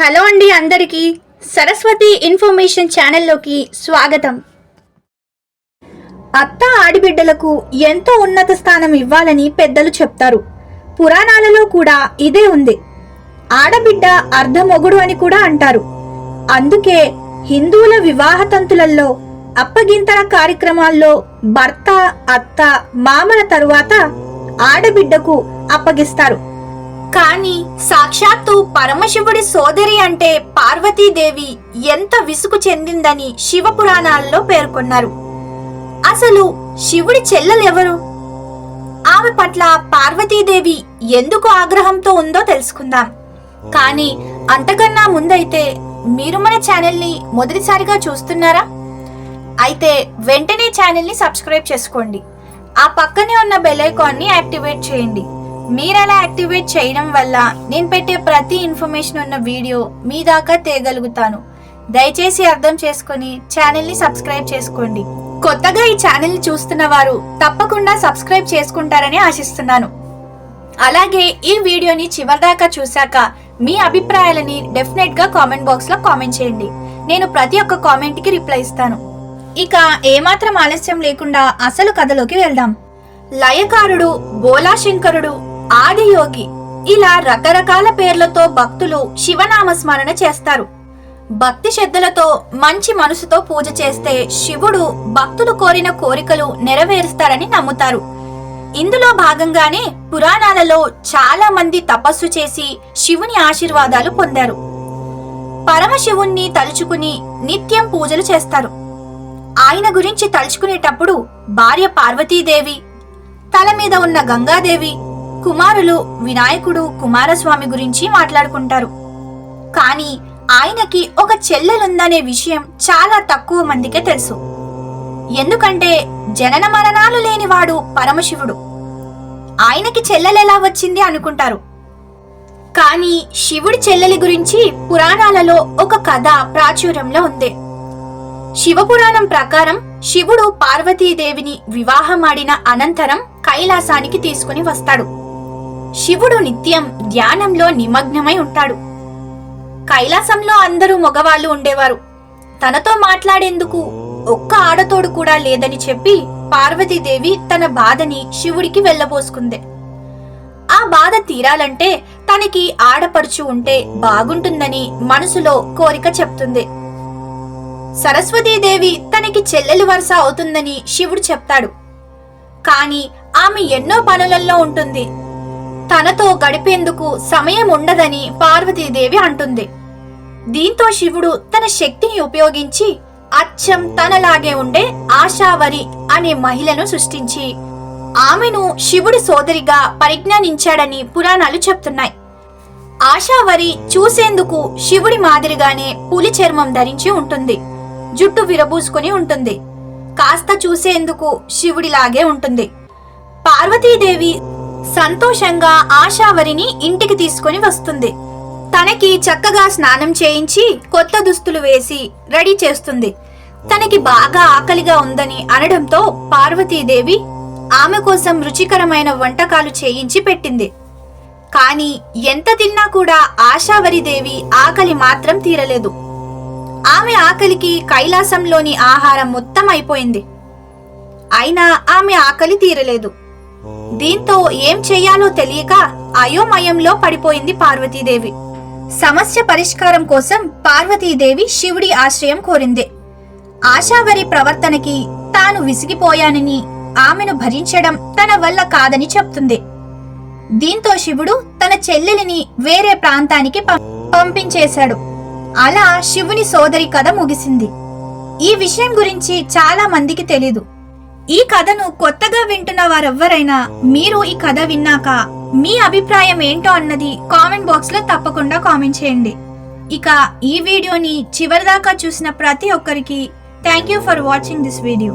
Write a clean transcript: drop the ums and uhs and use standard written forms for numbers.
Hello అండి, అందరికీ Saraswati information ఛానల్లోకి స్వాగతం. అత్త ఆడిబిడ్డలకు ఎంతో ఉన్నత స్థానం ఇవ్వాలని పెద్దలు చెప్తారు. పురాణాలలో కూడా ఇదే ఉంది. ఆడబిడ్డ అర్ధమొగుడు అని కూడా అంటారు. అందుకే హిందువుల వివాహ తంతులలో అప్పగింతల కార్యక్రమాల్లో భర్త, అత్త, మామల తరువాత ఆడబిడ్డకు అప్పగిస్తారు. కానీ సాక్షాత్తు పరమశివుడి సోదరి అంటే పార్వతీదేవి ఎంత విసుగు చెందిందని శివపురాణాల్లో పేర్కొన్నారు. అసలు శివుడి చెల్లెలెవరు? ఆమె పట్ల పార్వతీదేవి ఎందుకు ఆగ్రహంతో ఉందో తెలుసుకుందాం. కానీ అంతకన్నా ముందైతే మీరు మన ఛానల్ని మొదటిసారిగా చూస్తున్నారా? అయితే వెంటనే ఛానల్ని సబ్స్క్రైబ్ చేసుకోండి. ఆ పక్కనే ఉన్న బెల్ ఐకాన్ని యాక్టివేట్ చేయండి. మీరలా యాక్టివేట్ చేయడం వల్ల నేను పెట్టే ప్రతి ఇన్ఫర్మేషన్ ఉన్న వీడియో మీ దాకా తేగలుగుతాను. దయచేసి అర్థం చేసుకుని ఛానల్ని సబ్స్క్రైబ్ చేసుకోండి. కొత్తగా ఈ ఛానల్ని చూస్తున్న వారు తప్పకుండా సబ్స్క్రైబ్ చేసుకుంటారని ఆశిస్తున్నాను. అలాగే ఈ వీడియోని చివరిదాకా చూశాక మీ అభిప్రాయాలని డెఫినెట్ గా కామెంట్ బాక్స్ లో కామెంట్ చేయండి. నేను ప్రతి ఒక్క కామెంట్ కి రిప్లై ఇస్తాను. ఇక ఏమాత్రం ఆలస్యం లేకుండా అసలు కథలోకి వెళ్దాం. లయకారుడు, బోలాశంకరుడు, ఆదియోగి ఇలా రకరకాల పేర్లతో భక్తులు శివనామస్మరణ చేస్తారు. భక్తి శ్రద్ధలతో మంచి మనసుతో పూజ చేస్తే శివుడు భక్తులు కోరిన కోరికలు నెరవేరుస్తారని నమ్ముతారు. ఇందులో భాగంగానే పురాణాలలో చాలా మంది తపస్సు చేసి శివుని ఆశీర్వాదాలు పొందారు. పరమశివుణ్ణి తలుచుకుని నిత్యం పూజలు చేస్తారు. ఆయన గురించి తలుచుకునేటప్పుడు భార్య పార్వతీదేవి, తల మీద ఉన్న గంగాదేవి, కుమారులు వినాయకుడు, కుమారస్వామి గురించి మాట్లాడుకుంటారు. కానీ ఆయనకి ఒక చెల్లెలుందనే విషయం చాలా తక్కువ మందికే తెలుసు. ఎందుకంటే జనన మరణాలు లేనివాడు పరమశివుడు. ఆయనకి చెల్లెలెలా వచ్చింది అనుకుంటారు. కానీ శివుడి చెల్లెలి గురించి పురాణాలలో ఒక కథ ప్రాచుర్యంలో ఉంది. శివపురాణం ప్రకారం శివుడు పార్వతీదేవిని వివాహమాడిన అనంతరం కైలాసానికి తీసుకుని వస్తాడు. శివుడు నిత్యం ధ్యానంలో నిమగ్నమై ఉంటాడు. కైలాసంలో అందరూ మగవాళ్ళు ఉండేవారు. తనతో మాట్లాడేందుకు ఒక్క ఆడతోడు కూడా లేదని చెప్పి పార్వతీదేవి తన బాధని శివుడికి వెళ్ళబోసుకుంది. ఆ బాధ తీరాలంటే తనకి ఆడపడుచు ఉంటే బాగుంటుందని మనసులో కోరిక చెప్తుంది. సరస్వతీదేవి తనకి చెల్లెలు వరుస అవుతుందని శివుడు చెప్తాడు. కాని ఆమె ఎన్నో పనులలో ఉంటుంది. తనతో గడిపేందుకు సమయం ఉండదని పార్వతీదేవి అంటుంది. దీంతో శివుడు తన శక్తిని ఉపయోగించి అచ్చం తనలాగే ఉండే ఆశావరి అనే మహిళను సృష్టించి ఆమెను శివుడి సోదరిగా పరిజ్ఞానించాడని పురాణాలు చెప్తున్నాయి. ఆశావరి చూసేందుకు శివుడి మాదిరిగానే పులి చర్మం ధరించి ఉంటుంది. జుట్టు విరబూసుకుని ఉంటుంది. కాస్త చూసేందుకు శివుడిలాగే ఉంటుంది. పార్వతీదేవి సంతోషంగా ఆశావరిని ఇంటికి తీసుకుని వస్తుంది. తనకి చక్కగా స్నానం చేయించి కొత్త దుస్తులు వేసి రెడీ చేస్తుంది. తనకి బాగా ఆకలిగా ఉందని అనడంతో పార్వతీదేవి ఆమె కోసం రుచికరమైన వంటకాలు చేయించి పెట్టింది. కాని ఎంత తిన్నా కూడా ఆశావరిదేవి ఆకలి మాత్రం తీరలేదు. ఆమె ఆకలికి కైలాసంలోని ఆహారం మొత్తం అయిపోయింది. అయినా ఆమె ఆకలి తీరలేదు. దీంతో ఏం చెయ్యాలో తెలియక అయోమయంలో పడిపోయింది పార్వతీదేవి. సమస్య పరిష్కారం కోసం పార్వతీదేవి శివుడి ఆశ్రయం కోరింది. ఆశావరి ప్రవర్తనకి తాను విసిగిపోయానని, ఆమెను భరించడం తన వల్ల కాదని చెప్తుంది. దీంతో శివుడు తన చెల్లెలిని వేరే ప్రాంతానికి పంపించేశాడు. అలా శివుని సోదరి కథ ముగిసింది. ఈ విషయం గురించి చాలా మందికి తెలీదు. ఈ కథను కొత్తగా వింటున్న వారెవ్వరైనా మీరు ఈ కథ విన్నాక మీ అభిప్రాయం ఏంటో అన్నది కామెంట్ బాక్స్ లో తప్పకుండా కామెంట్ చేయండి. ఇక ఈ వీడియోని చివరిదాకా చూసిన ప్రతి ఒక్కరికి thank you for watching this video.